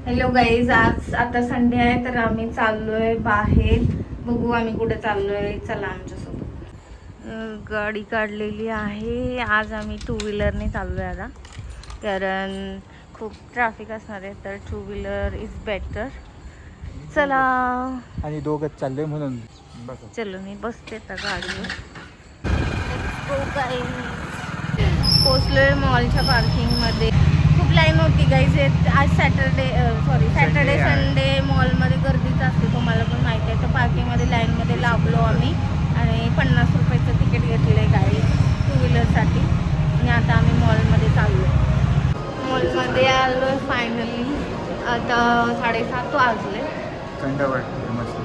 Hello guys, आज आता Sunday आहे तर आम्ही चाललोय बाहेर. बघू आम्ही कुठे चाललोय, चला आमच्यासोबत. गाडी काढलेली आहे. आज आम्ही 2 व्हीलरने चाललोय आता, कारण खूप ट्रॅफिक असणार आहे तर 2 व्हीलर इज बेटर. चला. आणि दोघंच चाललोय म्हणून चलो, मी बसते आता गाडीवर. पोचलोय मॉलच्या पार्किंगमध्ये. खूप लाईन होती गाईज. आज सॅटरडे संडे मॉलमध्ये गर्दीच असते, तुम्हाला पण माहिती आहे. तर पार्किंगमध्ये लाईनमध्ये लागलो आम्ही आणि 50 रुपयाचं तिकीट घेतलं आहे गाडी 2 व्हीलरसाठी. आणि आता आम्ही मॉलमध्ये चाललो. मॉलमध्ये आलो आहे फायनली. आता 7:30 वाजले. थंड वाटते मस्त.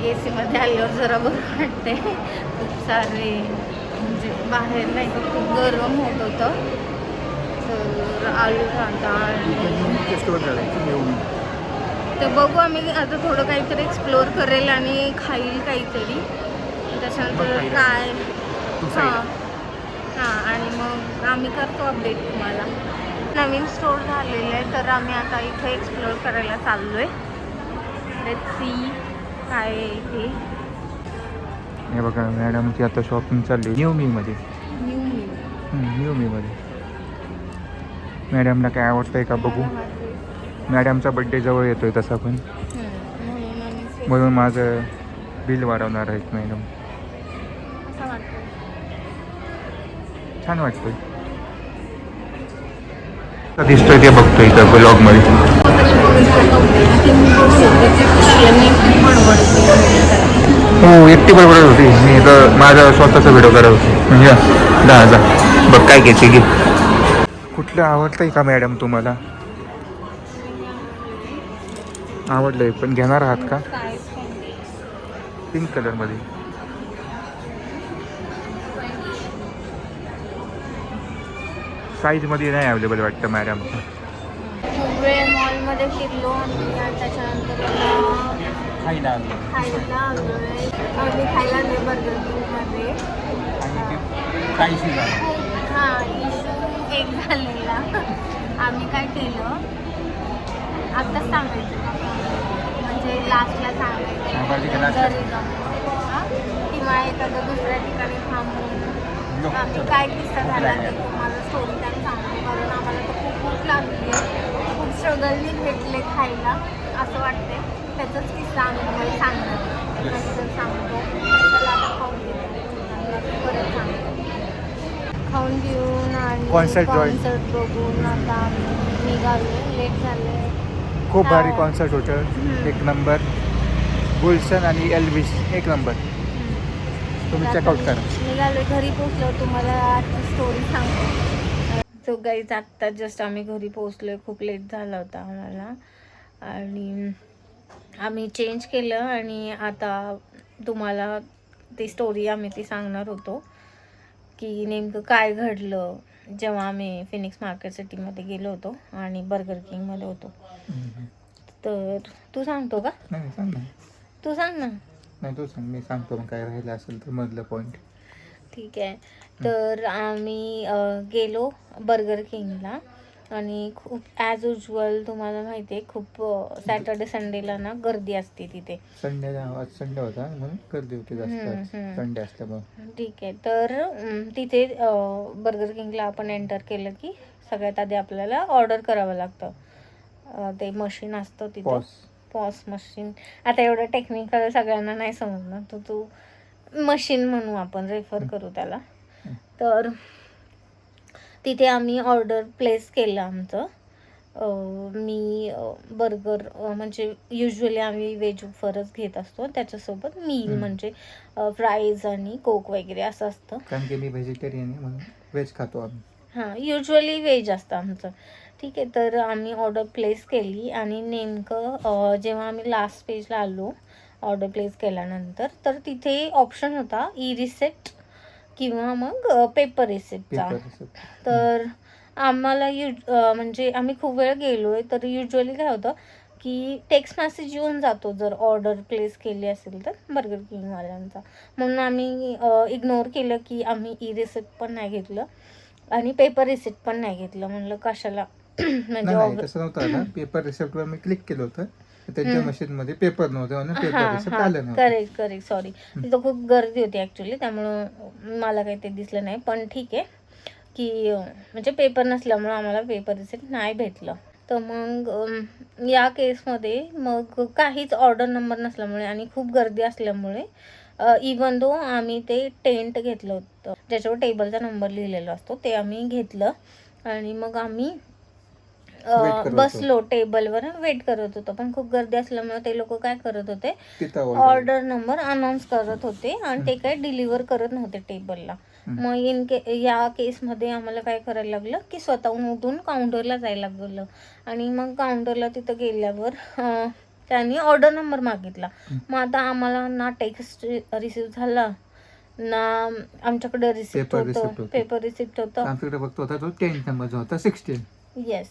AC मध्ये आल्यावर जरा बरं वाटते. खूप सारे म्हणजे बाहेर नाही का खूप गरम होत होतं. तर आलो आता. तर बघू आम्ही आता थोडं काहीतरी एक्सप्लोअर करेल आणि खाईल काहीतरी. त्याच्यानंतर काय हां आणि मग आम्ही करतो अपडेट तुम्हाला. नवीन स्टोर झालेलं आहे तर आम्ही आता इथे एक्सप्लोअर करायला चाललो आहे. लेट्स सी काय आहे इथे. हे बघा मॅडमची आता शॉपिंग चालली न्यू मी मध्ये. मॅडमला काय आवडतंय का बघू. मॅडमचा बड्डे जवळ येतोय तसा पण, म्हणून माझं बिल वाढवणार आहेत मॅडम. छान वाटतंय. दिसतोय ते बघतोय इथं ब्लॉग मध्ये. हो, एकटी बरोबर होती. मी तर माझा स्वतःचा व्हिडिओ करत होतो. म्हणजे 10,000 बघ काय घ्यायचे घे. कुठलं आवडतंय का मॅडम तुम्हाला? आवडलंय पण घेणार आहात का? पिंक कलर मध्ये. साईज मध्ये नाही अवेलेबल वाटतं मॅडम. खूप वेळ मॉलमध्ये फिरलो आणि त्याच्यानंतर खायला आलोय. आम्ही खायला नाही बर्गर किंगमध्ये. हां, इशू एक झालेला. आम्ही काय केलं आत्ताच सांगायचं म्हणजे लास्टला सांगायचं घरी जाऊन किंवा एखादं दुसऱ्या ठिकाणी थांबून आम्ही काय किस्सा झाला ते तुम्हाला स्टोरी टाईम सांगतो. कारण आम्हाला तर खूप भूक लागली आहे. खूप स्ट्रगलनी भेटले खायला असं वाटते. त्याचाच किस्सा आम्ही तुम्हाला सांगणार सांगतो. त्याला आता खाऊन घेतो परत सांगतो. खाऊन घेऊन आणि कॉन्सर्ट बघून आता आम्ही निघालो. लेट झाले. खूप भारी कॉन्सर्ट होतं. एक नंबर. गुलशन आणि एल्विस एक नंबर. तुम्ही चेकआउट करा. निघालो. घरी पोचलो. तुम्हाला आजची स्टोरी सांगतो. सो गाईज, आत्ता जस्ट आम्ही घरी पोचलो. खूप लेट झाला होता आम्हाला आणि आम्ही चेंज केलं आणि आता तुम्हाला ती स्टोरी आम्ही ती सांगणार होतो की नेमकं काय घडलं जेव्हा आम्ही फिनिक्स मार्केट सिटीमध्ये गेलो होतो आणि बर्गर किंगमध्ये होतो. तर तू सांगतो का? नाही सांग ना. तू सांग ना. नाही तू सांग, मी सांगतो मग काय राहिलं असेल तर मधलं पॉईंट. ठीक आहे. तर आम्ही गेलो बर्गर किंगला आणि खूप ॲज युजल तुम्हाला माहिती आहे खूप सॅटर्डे संडेला ना गर्दी असते तिथे. संडे होता म्हणून गर्दी होती जास्त संडे असल्यामुळे. ठीक आहे. तर तिथे बर्गर किंगला आपण एंटर केलं की सगळ्यात आधी आपल्याला ऑर्डर करावं लागतं. ते मशीन असतं तिथं, पॉस मशीन. आता एवढं टेक्निकल सगळ्यांना नाही समजणार तर तू मशीन म्हणू, आपण रेफर करू त्याला. तर तिथे आम्ही ऑर्डर प्लेस केलं आमचं. मी बर्गर म्हणजे युजली आम्ही व्हेज ऑफरच घेत असतो. त्याच्यासोबत मील म्हणजे फ्राईज आणि कोक वगैरे असं असतं. कारण की मी व्हेजिटेरियन आहे म्हणून व्हेज खातो आम्ही. हां, युजली व्हेज असतं आमचं. ठीक आहे. तर आम्ही ऑर्डर प्लेस केली आणि नेमकं जेव्हा आम्ही लास्ट पेजला आलो ऑर्डर प्लेस केल्यानंतर तर तिथे ऑप्शन होता ई रिसेप्ट किंवा मग पेपर रिसिप्टचा. तर आम्हाला म्हणजे आम्ही खूप वेळ गेलो आहे तर युजली काय होतं की टेक्स्ट मेसेज येऊन जातो जर ऑर्डर प्लेस केली असेल तर बर्गर किंगवाल्यांचा. म्हणून आम्ही इग्नोर केलं की आम्ही ई रिसिप्ट पण नाही घेतलं आणि पेपर रिसिप्ट पण नाही घेतलं. म्हणलं कशाला म्हणजे नाही तसं नव्हतं ना, पेपर रिसिप्टवर मी क्लिक केलं होतं, त्यांच्या मशीन मध्ये पेपर नव्हते म्हणून पेपर रिसिप्ट आलं नव्हतं. करेक्ट सॉरी, तिथं खूप गर्दी होती ऍक्च्युली, त्यामुळं मला काही ते दिसलं नाही. पण ठीक आहे की म्हणजे पेपर नसल्यामुळं आम्हाला पेपर रिसिप्ट नाही भेटलं. तर मग या केसमध्ये मग काहीच ऑर्डर नंबर नसल्यामुळे आणि खूप गर्दी असल्यामुळे इवन दो आम्ही ते टेंट घेतलं होतं ज्याच्यावर टेबलचा नंबर लिहिलेला असतो, ते आम्ही घेतलं आणि मग आम्ही बसलो टेबलवर वेट करत होतो. पण खूप गर्दी असल्यामुळे ते लोक काय करत होते, ऑर्डर नंबर अनाऊन्स करत होते आणि ते काही डिलिव्हर करत नव्हते टेबलला. मग या केसमध्ये आम्हाला काय करायला लागलं की स्वतःहून उठून काउंटरला जायला लागलं. आणि मग काउंटरला तिथं गेल्यावर त्यांनी ऑर्डर नंबर मागितला. मग आता आम्हाला ना टेक्स्ट रिसिव्ह झाला ना आमच्याकडे रिसिप्ट होतं, पेपर रिसिप्ट होतं. आमच्याकडे फक्त होता तो टेंट नंबर जो होता 16. येस,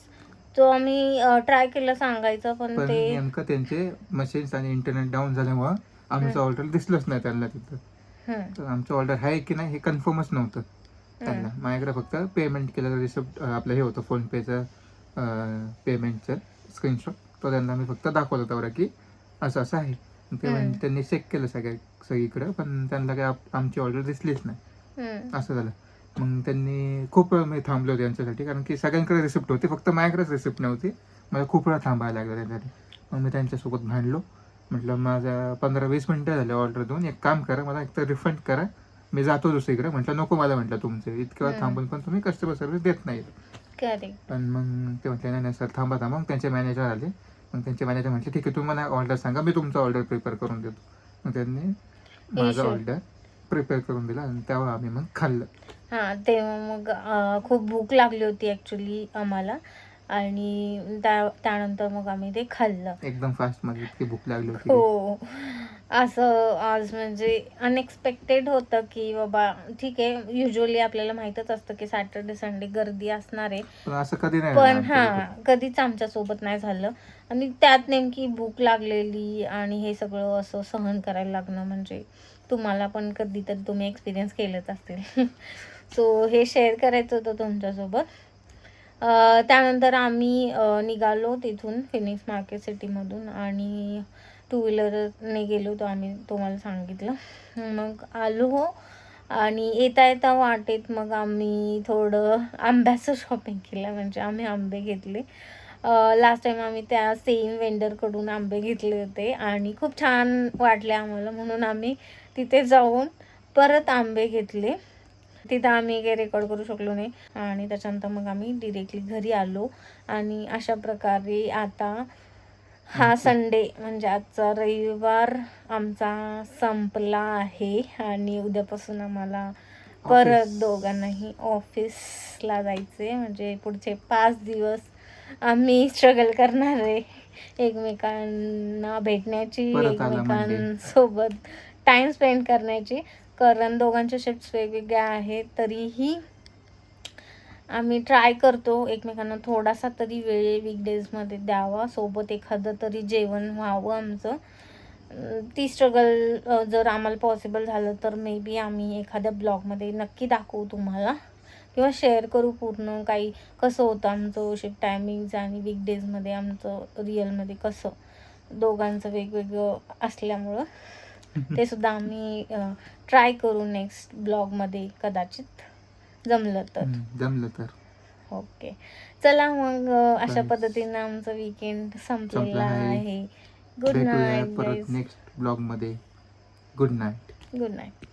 तो आम्ही ट्राय केलं सांगायचं, पण ते नेमकं त्यांचे मशीन्स आणि इंटरनेट डाऊन झाल्यामुळं आमचं ऑर्डर दिसलंच नाही त्यांना तिथं. तर आमचं ऑर्डर आहे की नाही हे कन्फर्मच नव्हतं त्यांना. माझ्याकडे फक्त पेमेंट केलं रिसिप्ट आपलं हे होतं फोनपेचं पेमेंटचं स्क्रीनशॉट, तो त्यांना मी फक्त दाखवलं होता की असं असं आहे. त्यांनी चेक केलं सगळीकडे, पण त्यांना काही आमची ऑर्डर दिसलीच नाही. असं झालं. मग त्यांनी खूप वेळ मी थांबलो होते त्यांच्यासाठी, कारण की सगळ्यांकडे रिसिप्ट होती, फक्त माझ्याकडेच रिसिप्ट नव्हती. मला खूप वेळा थांबायला लागलं त्यांच्यासाठी. मग मी त्यांच्यासोबत भांडलो, म्हटलं माझा 15-20 मिनटं झाले ऑर्डर देऊन, एक काम करा मला एक तर रिफंड करा, मी जातो दुसरीकडे. म्हटलं नको मला, म्हटलं तुमचे इतक्या वेळ थांबून पण तुम्ही कस्टमर सर्व्हिस देत नाही. पण मग ते म्हटले नाही सर थांबा. मग त्यांचे मॅनेजर आले. मग त्यांचे मॅनेजर म्हटले ठीक आहे तुम्ही मला ऑर्डर सांगा, मी तुमचा ऑर्डर प्रिपेअर करून देतो. मग त्यांनी माझा ऑर्डर प्रिपेअर करून दिला आणि तेव्हा आम्ही मग खाल्लं. तेव्हा मग खूप भूक लागली होती ॲक्च्युली आम्हाला, आणि त्यानंतर मग आम्ही ते खाल्लं एकदम फास्ट मध्ये. इतकी भूक लागली होती. हो, असं आज म्हणजे अनएक्सपेक्टेड होतं की बाबा ठीक आहे, युजली आपल्याला माहीतच असतं की सॅटर्डे संडे गर्दी असणार आहे, पण असं कधी नाही. पण कधीच आमच्यासोबत नाही झालं. आणि त्यात नेमकी भूक लागलेली आणि हे सगळं असं सहन करायला लागणं, म्हणजे तुम्हाला पण कधीतरी तुम्ही एक्सपिरियन्स केलंच असतील. सो हे शेअर करायचं होतं तुमच्यासोबत. त्यानंतर आम्ही निघालो तिथून फिनिक्स मार्केट सिटीमधून आणि 2 व्हीलरने गेलो होतो आम्ही, तुम्हाला सांगितलं. मग आलो हो, आणि येता वाटेत मग आम्ही थोडं आंब्याचं शॉपिंग केलं. म्हणजे आम्ही आंबे घेतले. लास्ट टाईम आम्ही त्या सेम वेंडरकडून आंबे घेतले होते आणि खूप छान वाटले आम्हाला, म्हणून आम्ही तिथे जाऊन परत आंबे घेतले. तिथं आम्ही काही रेकॉर्ड करू शकलो नाही आणि त्याच्यानंतर मग आम्ही डिरेक्टली घरी आलो. आणि अशा प्रकारे आता हा संडे म्हणजे आजचा रविवार आमचा संपला आहे आणि उद्यापासून आम्हाला परत दोघांनाही ऑफिसला जायचे. म्हणजे पुढचे 5 दिवस आम्ही स्ट्रगल करणार आहे एकमेकांना भेटण्याची, एकमेकांसोबत टाइम स्पेंड करण्याची. कारण दोघांच्या शिफ्ट्स वेगवेगळ्या आहेत, तरीही आम्ही ट्राय करतो एकमेकांना थोडासा तरी वेळ वीकडेजमध्ये द्यावा, सोबत एखादं तरी जेवण व्हावं आमचं. ती स्ट्रगल जर आम्हाला पॉसिबल झालं तर मे बी आम्ही एखाद्या ब्लॉगमध्ये नक्की दाखवू तुम्हाला, किंवा शेअर करू पूर्ण काही कसं होतं आमचं शिफ्ट टायमिंग्स आणि वीकडेजमध्ये आमचं रिअलमध्ये कसं दोघांचं वेगवेगळं असल्यामुळं. ते सुद्धा आम्ही ट्राय करू नेक्स्ट ब्लॉगमध्ये, कदाचित जमलं तर. ओके, चला मग अशा पद्धतीनं आमचं वीकेंड संपलेला आहे. Good night. नेक्स्ट ब्लॉगमध्ये. Good night.